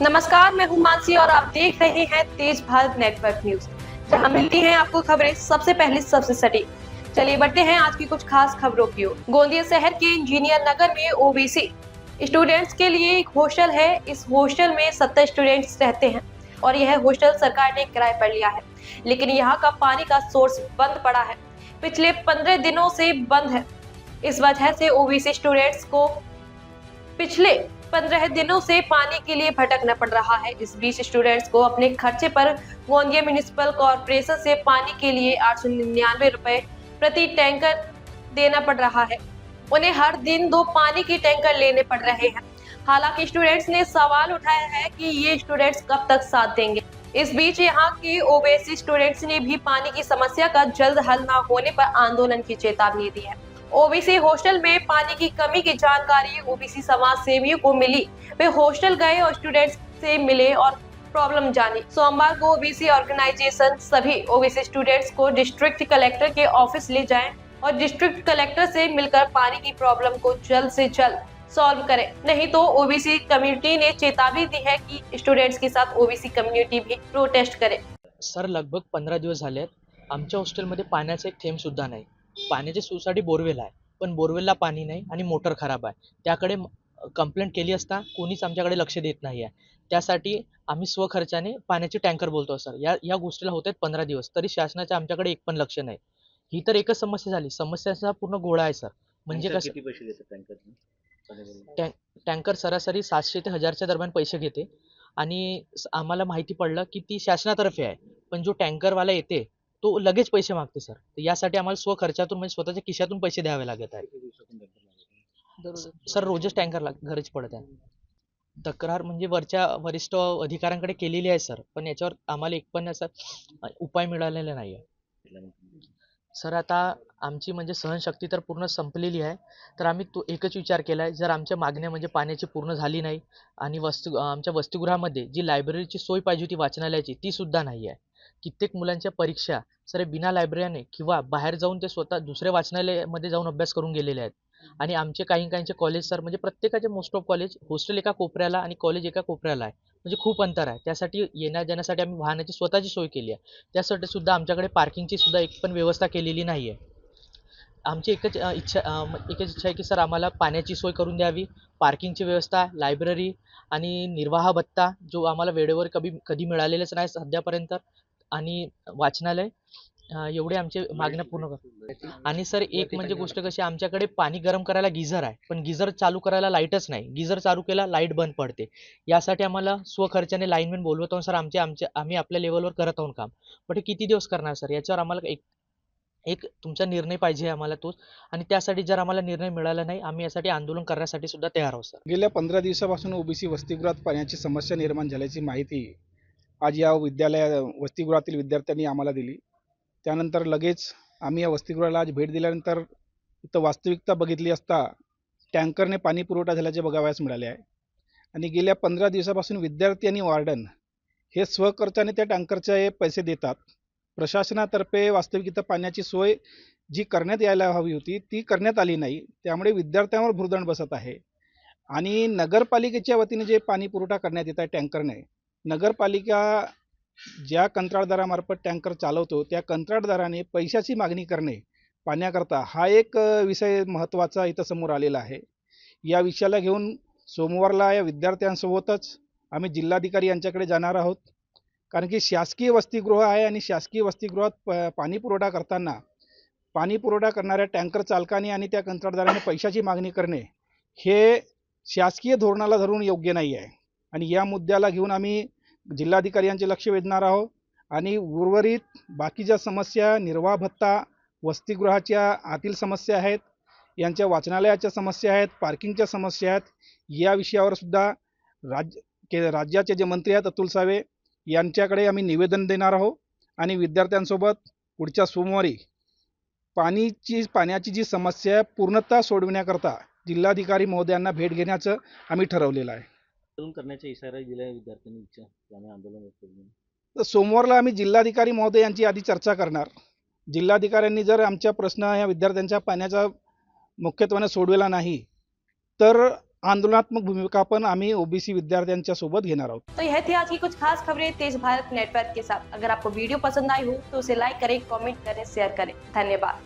नमस्कार, मैं हूं मानसी और आप देख रहे हैं तेज भारत नेटवर्क न्यूज, जहां मिलती हैं आपको खबरें सबसे पहले सबसे सटीक। चलिए बढ़ते हैं आज की कुछ खास खबरों की ओर। गोंदिया शहर के इंजीनियर नगर में ओबीसी स्टूडेंट्स के लिए एक हॉस्टल है। इस हॉस्टल में 70 स्टूडेंट्स रहते हैं और यह हॉस्टल सरकार ने किराए पर लिया है, लेकिन यहाँ का पानी का सोर्स बंद पड़ा है। पिछले 15 दिनों से बंद है। इस वजह से ओबीसी स्टूडेंट्स को पिछले 15 दिनों से पानी के लिए भटकना पड़ रहा है। इस बीच स्टूडेंट्स को अपने खर्चे पर गोंदिया म्युनिसिपल कॉर्पोरेशन से पानी के लिए 899 रुपए प्रति टैंकर देना पड़ रहा है। उन्हें हर दिन 2 पानी के टैंकर लेने पड़ रहे हैं। हालांकि स्टूडेंट्स ने सवाल उठाया है कि ये स्टूडेंट्स कब तक साथ देंगे। इस बीच यहाँ के ओबीसी स्टूडेंट्स ने भी पानी की समस्या का जल्द हल न होने पर आंदोलन की चेतावनी दी है। ओबीसी हॉस्टल में पानी की कमी की जानकारी ओबीसी समाज सेवियों को मिली। वे हॉस्टल गए और स्टूडेंट्स से मिले और प्रॉब्लम जानी। सोमवार को ओबीसी ऑर्गेनाइजेशन सभी ओबीसी स्टूडेंट्स को डिस्ट्रिक्ट कलेक्टर के ऑफिस ले जाएं और डिस्ट्रिक्ट कलेक्टर से मिलकर पानी की प्रॉब्लम को जल्द से जल्द सॉल्व करें, नहीं तो ओबीसी कम्युनिटी ने चेतावनी दी है कि स्टूडेंट्स के साथ ओबीसी कम्युनिटी भी प्रोटेस्ट करे। सर, लगभग 15 दिवस झाले आहेत आमच्या हॉस्टेलमध्ये पाण्याचा एक थेंब सुद्धा नाही. पाण्याच्या सोयीसाठी बोरवेल आहे, पण बोरवेलला पाणी नाही आणि मोटर खराब आहे. त्याकडे कंप्लेंट केली असता कोणीच आमच्याकडे लक्ष देत नाही आहे. त्यासाठी आम्ही स्वखर्चाने पाण्याचे टँकर बोलतो सर. या गोष्टीला होत आहेत 15 दिवस, तरी शासनाचे आमच्याकडे एक पण लक्ष नाही. ही तर एकच समस्या झाली. समस्याचा पूर्ण गोळा आहे सर. म्हणजे कसं, किती पैसे घेतात टँकरचे? टँकर सरासरी 700 ते 1000च्या दरम्यान पैसे घेते आणि आम्हाला माहिती पडलं की ती शासनातर्फे आहे, पण जो टँकरवाला येते तो लगेच पैसे मागते सर. तर यासाठी आम्हाला स्वखर्चातून म्हणजे स्वतःच्या खिशातून पैसे द्यावे लागत आहे. किती दिवसातून टँकर लागतात? सर, रोजच टँकर गरज पडत आहे. तक्रार म्हणजे वरच्या वरिष्ठ अधिकाऱ्यांकडे केलेली आहे सर, पण याच्यावर आम्हाला एक पण असा उपाय मिळालेला नाही आहे. सर, आता आमची म्हणजे सहनशक्ती तर पूर्ण संपलेली आहे. तर आम्ही तो एकच विचार केला आहे, जर आमच्या मागण्या म्हणजे पाण्याची पूर्ण झाली नाही आणि आमच्या वसतिगृहामध्ये जी लायब्ररीची सोय पाहिजे होती वाचनालयाची, ती सुद्धा नाही आहे. कित्येक मुलांच्या परीक्षा सर बिना लायब्ररीने किंवा बाहेर जाऊन ते स्वतः दुसऱ्या वाचनालयामध्ये जाऊन अभ्यास करून गेलेले आहेत. आणि आमचे काहींचे कॉलेज सर म्हणजे प्रत्येकाचे मोस्ट ऑफ कॉलेज हॉस्टेल एका कोपऱ्याला आणि कॉलेज एका कोपऱ्याला आहे. म्हणजे खूप अंतर आहे. त्यासाठी येण्या जाण्यासाठी आम्ही वाहनाची स्वतःची सोय केली आहे. त्यासाठी सुद्धा आमच्याकडे पार्किंगची सुद्धा एक पण व्यवस्था केलेली नाही आहे. आमची एकच इच्छा आहे की सर आम्हाला पाण्याची सोय करून द्यावी, पार्किंगची व्यवस्था, लायब्ररी आणि निर्वाह भत्ता जो आम्हाला वेळेवर कधी मिळालेलाच नाही सध्यापर्यंत, आणि वाचनालय, एवढे आमचे मागण्या पूर्ण कर. आणि सर एक म्हणजे गोष्ट कशी, आमच्याकडे पाणी गरम करायला गिझर आहे, पण गिझर चालू करायला लाईटच नाही. गिझर चालू केला लाईट बंद पडते. यासाठी आम्हाला स्वखर्चाने लाईनमॅन बोलवत आहोत सर. आम्ही आपल्या लेवलवर करत आहोत काम, पण हे किती दिवस करणार सर? याच्यावर आम्हाला एक तुमचा निर्णय पाहिजे आम्हाला तोच. आणि त्यासाठी जर आम्हाला निर्णय मिळाला नाही, आम्ही यासाठी आंदोलन करण्यासाठी सुद्धा तयार आहोत सर. गेल्या 15 दिवसापासून ओबीसी वसतिगृहात पाण्याची समस्या निर्माण झाल्याची माहिती आज या वसतिगृहातील विद्यार्थ्यांनी आम्हाला दिली. त्यानंतर लगेच आम्ही या वसतिगृहाला आज भेट दिल्यानंतर इथं वास्तविकता बघितली असता टँकरने पाणी पुरवठा झाल्याचे बघावयास मिळाले आहे. आणि गेल्या 15 दिवसापासून विद्यार्थी आणि वॉर्डन हे स्वखर्चाने त्या टँकरचे पैसे देतात. प्रशासनातर्फे वास्तविक इथं पाण्याची सोय जी करण्यात यायला हवी होती ती करण्यात आली नाही. त्यामुळे विद्यार्थ्यांवर भुर्दंड बसत आहे. आणि नगरपालिकेच्या वतीने जे पाणी पुरवठा करण्यात येत आहे टँकरने, नगरपालिका ज्या कंत्राटदारामार्फत टँकर चालवतो त्या कंत्राटदाराने पैशाची मागणी करणे पाण्याकरता, हा एक विषय महत्त्वाचा इथं समोर आलेला आहे. या विषयाला घेऊन सोमवारला या विद्यार्थ्यांसोबतच आम्ही जिल्हाधिकारी यांच्याकडे जाणार आहोत. कारण की शासकीय वसतिगृह आहे आणि शासकीय वसतिगृहात पाणी पुरवठा करताना पाणी पुरवठा करणाऱ्या टँकर चालकांनी आणि त्या कंत्राटदाराने पैशाची मागणी करणे हे शासकीय धोरणाला धरून योग्य नाही आहे. आणि या मुद्द्याला घेऊन आम्ही जिल्हाधिकारी यांचे लक्ष वेधणार आहोत. आणि उर्वरित बाकीच्या समस्या, निर्वाह भत्ता, वसतिगृहाच्या आतील समस्या आहेत, यांच्या वाचनालयाच्या समस्या आहेत, पार्किंगच्या समस्या आहेत, या विषयावर सुद्धा राज्याचे जे मंत्री आहेत अतुल सावे यांच्याकडे आम्ही निवेदन देणार आहोत. आणि विद्यार्थ्यांसोबत पुढच्या सोमवारी पाण्याची जी समस्या आहे पूर्णतः सोडविण्याकरता जिल्हाधिकारी महोदयांना भेट घेण्याचं आम्ही ठरवलेलं आहे. आंदोलन करण्याचा इशारा दिला विद्यार्थ्यांनी, त्यामुळे आंदोलन करू. तर सोमवारला आम्ही जिल्हाधिकारी महोदय यांची आधी चर्चा करणार. जिल्हाधिकाऱ्यांनी जर आमच्या प्रश्न या विद्यार्थ्यांच्या पाण्याचा मुख्यत्वाने सोडवेला नाही तर आंदोलनात्मक भूमिका पण आम्ही ओबीसी विद्यार्थ्यांच्या सोबत घेणार आहोत. तो यह थी आज की कुछ खास खबरें तेज भारत नेटवर्क के साथ। अगर आपको वीडियो पसंद आई हो तो उसे लाइक करें, कमेंट करें, शेयर करें। धन्यवाद।